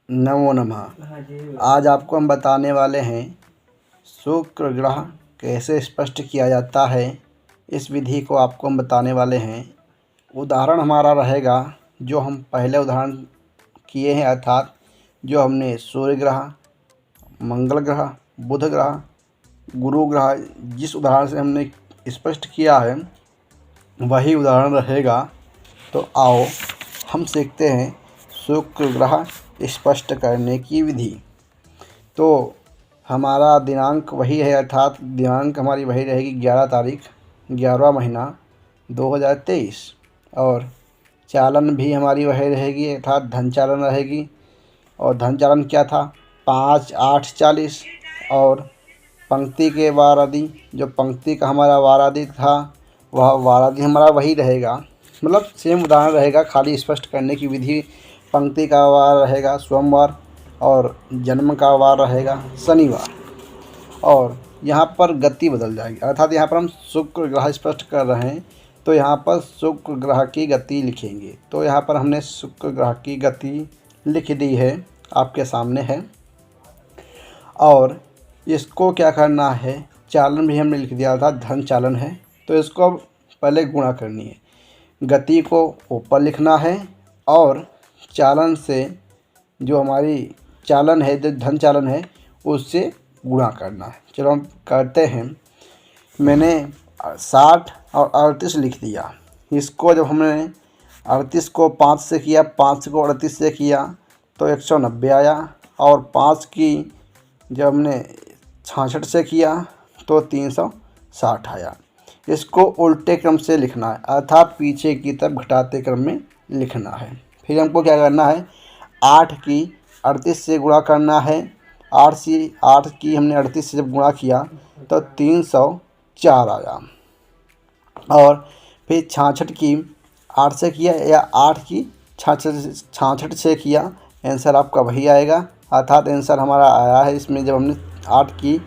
नमो नमः। आज आपको हम बताने वाले हैं शुक्र ग्रह कैसे स्पष्ट किया जाता है। इस विधि को आपको हम बताने वाले हैं। उदाहरण हमारा रहेगा जो हम पहले उदाहरण किए हैं, अर्थात जो हमने सूर्य ग्रह, मंगल ग्रह, बुध ग्रह, गुरु ग्रह, जिस उदाहरण से हमने स्पष्ट किया है वही उदाहरण रहेगा। तो आओ हम सीखते हैं शुक्र ग्रह स्पष्ट करने की विधि। तो हमारा दिनांक वही है, अर्थात दिनांक हमारी वही रहेगी 11 तारीख 11वां महीना 2023, और चालन भी हमारी वही रहेगी, अर्थात धन चालन रहेगी। और धन चालन क्या था? 5, 8, 40। और पंक्ति के वार आदि, जो पंक्ति का हमारा वार आदि था वह वार आदि हमारा वही रहेगा, मतलब सेम उदाहरण रहेगा, खाली स्पष्ट करने की विधि। पंक्ति का वार रहेगा सोमवार और जन्म का वार रहेगा शनिवार, और यहाँ पर गति बदल जाएगी। अर्थात यहाँ पर हम शुक्र ग्रह स्पष्ट कर रहे हैं तो यहाँ पर शुक्र ग्रह की गति लिखेंगे। तो यहाँ पर हमने शुक्र ग्रह की गति लिख दी है, आपके सामने है। और इसको क्या करना है, चालन भी हमने लिख दिया था, धन चालन है। तो इसको अब पहले गुणा करनी है, गति को ऊपर लिखना है और चालन से जो हमारी चालन है, जो धन चालन है, उससे गुणा करना है। चलो हम करते हैं। मैंने 60 और 38 लिख दिया। इसको जब हमने 38 को 5 से किया, 5 को 38 से किया तो 190 आया, और 5 की जब हमने 66 से किया तो 360 आया। इसको उल्टे क्रम से लिखना है, अर्थात पीछे की तरफ घटाते क्रम में लिखना है। फिर हमको क्या करना है, 8 की 38 से गुणा करना है। 8 की हमने 38 से जब गुणा किया तो 304 आया। और फिर 66 की 8 से किया या 8 की 66 से किया, आंसर आपका वही आएगा। अर्थात आंसर हमारा आया है इसमें, जब हमने 8 की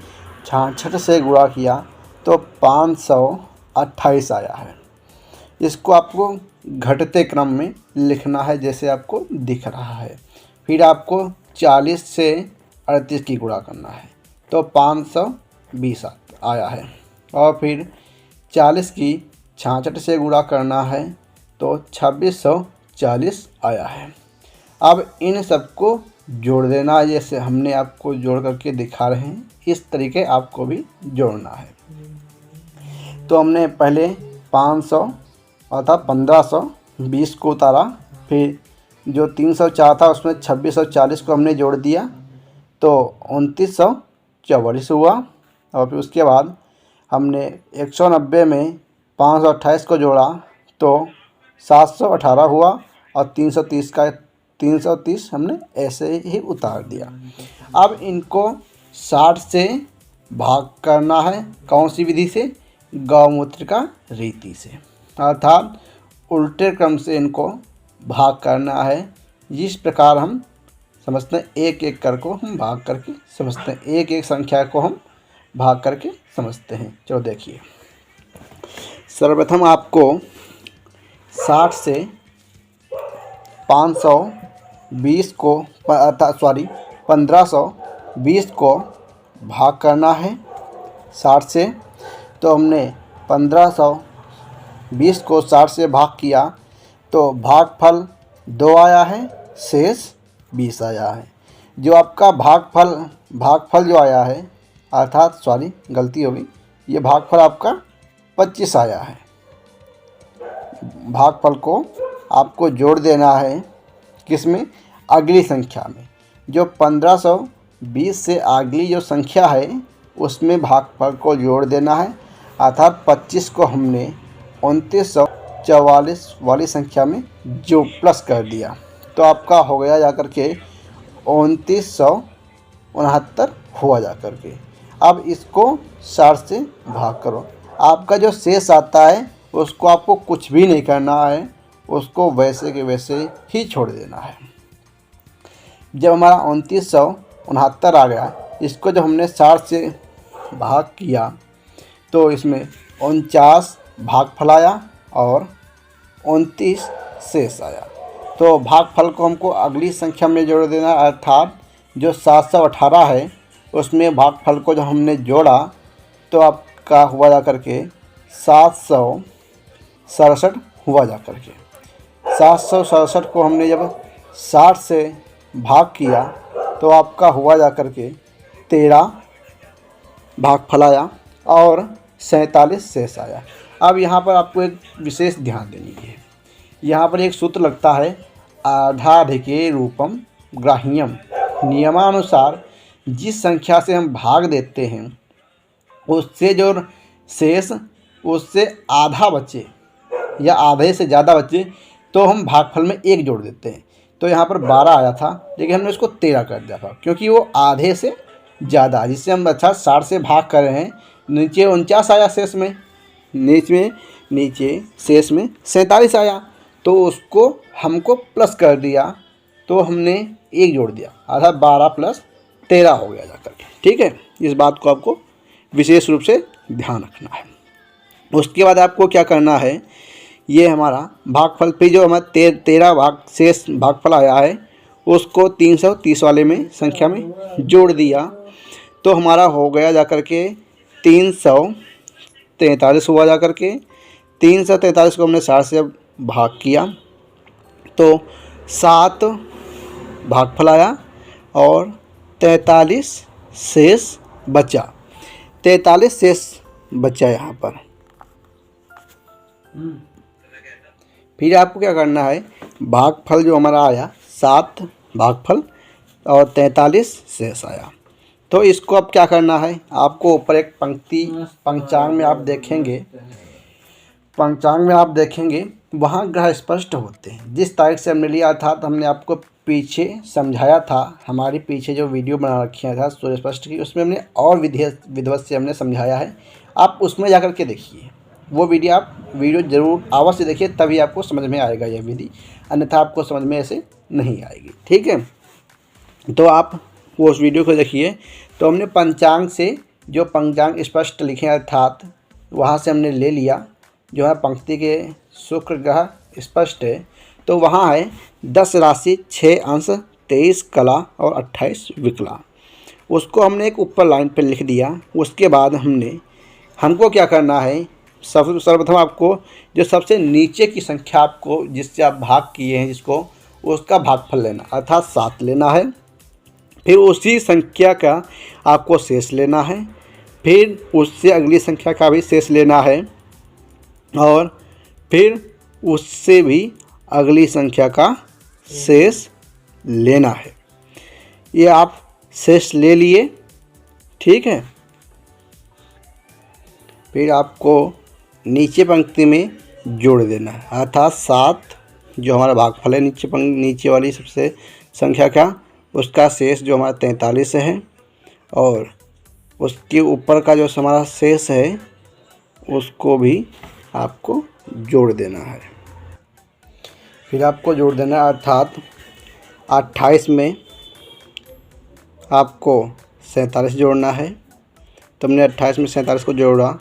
66 से गुणा किया तो 528 आया है। इसको आपको घटते क्रम में लिखना है जैसे आपको दिख रहा है। फिर आपको 40 से 38 की गुणा करना है तो 520 आया है। और फिर 40 की 66 से गुणा करना है तो 2640 आया है। अब इन सबको जोड़ देना है, जैसे हमने आपको जोड़ करके दिखा रहे हैं, इस तरीके आपको भी जोड़ना है। तो हमने पहले 500 अर्थात 1520 को उतारा, फिर जो 304 था उसमें 2640 को हमने जोड़ दिया तो 2944 हुआ। और फिर उसके बाद हमने 190 में 528 को जोड़ा तो 718 हुआ, और 330 हमने ऐसे ही उतार दिया। अब इनको 60 से भाग करना है। कौन सी विधि से? गौमूत्र का रीति से, अर्थात उल्टे क्रम से इनको भाग करना है। जिस प्रकार हम समझते हैं, एक एक कर को हम भाग करके समझते हैं, एक एक संख्या को हम भाग करके समझते हैं। चलो देखिए, सर्वप्रथम आपको 60 से 1520 को 1520 को भाग करना है 60 से। तो हमने 1520 को 60 से भाग किया तो भागफल 2 आया है, शेष 20 आया है। जो आपका भागफल जो आया है, अर्थात गलती होगी, ये भागफल आपका 25 आया है। भागफल को आपको जोड़ देना है, किसमें? अगली संख्या में। जो 1520 से अगली जो संख्या है उसमें भागफल को जोड़ देना है, अर्थात 25 को हमने 2944 वाली संख्या में जो प्लस कर दिया तो आपका हो गया जाकर के 2969 हुआ जाकर के। अब इसको 60 से भाग करो, आपका जो शेष आता है उसको आपको कुछ भी नहीं करना है, उसको वैसे के वैसे ही छोड़ देना है। जब हमारा 2969 आ गया, इसको जब हमने 60 से भाग किया तो इसमें 49 भागफल आया और 29 शेष आया। तो भागफल को हमको अगली संख्या में जोड़ देना, अर्थात जो 718 है उसमें भागफल को जब हमने जोड़ा तो आपका हुआ जा करके 767 हुआ जा करके। 767 को हमने जब 60 से भाग किया तो आपका हुआ जा करके 13 भागफल आया और 47 शेष आया। अब यहाँ पर आपको एक विशेष ध्यान देनी है। यहाँ पर एक सूत्र लगता है आधाधिके रूपम ग्राह्यम। नियमानुसार जिस संख्या से हम भाग देते हैं उससे जो शेष उससे आधा बचे या आधे से ज़्यादा बचे तो हम भागफल में 1 जोड़ देते हैं। तो यहाँ पर 12 आया था लेकिन हमने उसको 13 कर दिया था क्योंकि वो आधे से ज़्यादा, जिससे हम अच्छा 60 से भाग कर रहे हैं। नीचे 49 आया शेष में, नीचे शेष में 47 आया तो उसको हमको प्लस कर दिया तो हमने 1 जोड़ दिया, आधा 12 + 13 हो गया जाकर के। ठीक है, इस बात को आपको विशेष रूप से ध्यान रखना है। उसके बाद आपको क्या करना है, ये हमारा भागफल पे जो हमारा 13 भाग शेष भागफल आया है उसको 330 वाले में संख्या में जोड़ दिया तो हमारा हो गया जाकर के 343 हुआ जाकर के। 343 को हमने 60 से भाग किया तो 7 भागफल आया और 43 शेष बचा। 43 शेष बचा यहाँ पर। फिर आपको क्या करना है, भागफल जो हमारा आया 7 भागफल और 43 शेष आया तो इसको अब क्या करना है, आपको ऊपर एक पंक्ति पंचांग में आप देखेंगे वहाँ ग्रह स्पष्ट होते हैं। जिस तारीख से हमने लिया था तो हमने आपको पीछे समझाया था, हमारी पीछे जो वीडियो बना रखी था सूर्य स्पष्ट की, उसमें हमने और विधिवत से हमने समझाया है। आप उसमें जाकर के देखिए, वो वीडियो ज़रूर अवश्य देखिए, तभी आपको समझ में आएगा यह विधि, अन्यथा आपको समझ में ऐसे नहीं आएगी। ठीक है, तो आप वो उस वीडियो को देखिए। तो हमने पंचांग से जो पंचांग स्पष्ट लिखे अर्थात वहाँ से हमने ले लिया, जो है पंक्ति के शुक्र ग्रह स्पष्ट है तो वहाँ है 10 राशि 6 अंश 23 कला और 28 विकला। उसको हमने एक ऊपर लाइन पर लिख दिया। उसके बाद हमको क्या करना है, सर्वप्रथम आपको जो सबसे नीचे की संख्या आपको जिससे आप भाग किए हैं जिसको, उसका भागफल लेना अर्थात 7 लेना है। फिर उसी संख्या का आपको शेष लेना है, फिर उससे अगली संख्या का भी शेष लेना है और फिर उससे भी अगली संख्या का शेष लेना है। ये आप शेष ले लिए। ठीक है, फिर आपको नीचे पंक्ति में जोड़ देना है अर्थात 7 जो हमारा भागफल है नीचे वाली सबसे संख्या का, उसका शेष जो हमारा 43 है और उसके ऊपर का जो हमारा शेष है उसको भी आपको जोड़ देना है। फिर आपको जोड़ देना है अर्थात 28 में आपको 47 जोड़ना है। तो हमने 28 में 47 को जोड़ा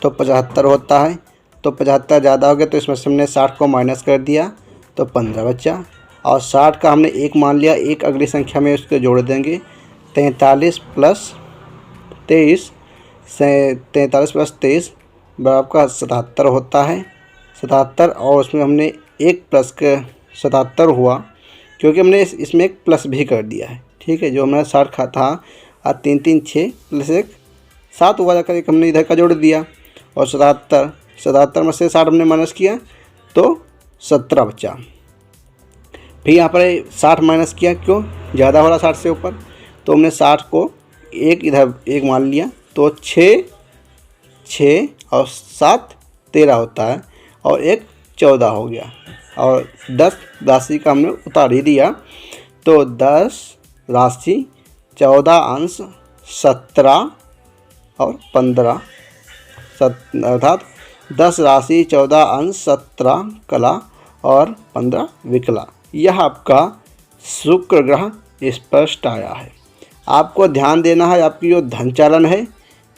तो 75 होता है। तो 75 ज़्यादा हो गया तो इसमें से हमने 60 को माइनस कर दिया तो 15 बचा और 60 का हमने 1 मान लिया, एक अगली संख्या में उसको जोड़ देंगे। 43 + 23 बराबर का 77 होता है। 77 और उसमें हमने 1 प्लस का 77 हुआ क्योंकि हमने इसमें एक प्लस भी कर दिया है। ठीक है, जो हमारा 60 का था और 3 3 6 + 1 7 हुआ जाकर एक हमने इधर का जोड़ दिया और 77 में से 60 हमने माइनस किया तो 17 बचा। फिर यहाँ पर 60 माइनस किया, क्यों ज़्यादा हो रहा 60 से ऊपर, तो हमने 60 को इधर 1 मान लिया तो 6 और 7 13 होता है और 1 14 हो गया और 10 राशि का हमने उतार ही दिया तो 10 राशि 14 अंश 17 और 15 अर्थात 10 राशि 14 अंश 17 कला और 15 विकला। यह आपका शुक्र ग्रह स्पष्ट आया है। आपको ध्यान देना है, आपकी जो धन चालन है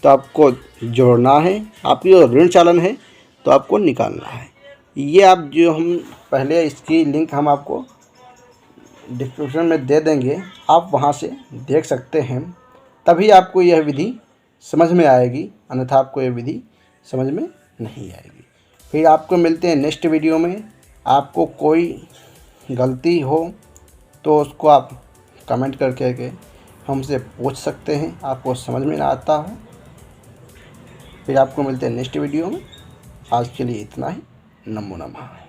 तो आपको जोड़ना है, आपकी जो ऋण चालन है तो आपको निकालना है। ये आप जो हम पहले इसकी लिंक हम आपको डिस्क्रिप्शन में दे देंगे, आप वहाँ से देख सकते हैं। तभी आपको यह विधि समझ में आएगी, अन्यथा आपको यह विधि समझ में नहीं आएगी। फिर आपको मिलते हैं नेक्स्ट वीडियो में। आपको कोई गलती हो तो उसको आप कमेंट करके हमसे पूछ सकते हैं, आपको समझ में ना आता हो। फिर आपको मिलते हैं नेक्स्ट वीडियो में। आज के लिए इतना ही। नमो नमः।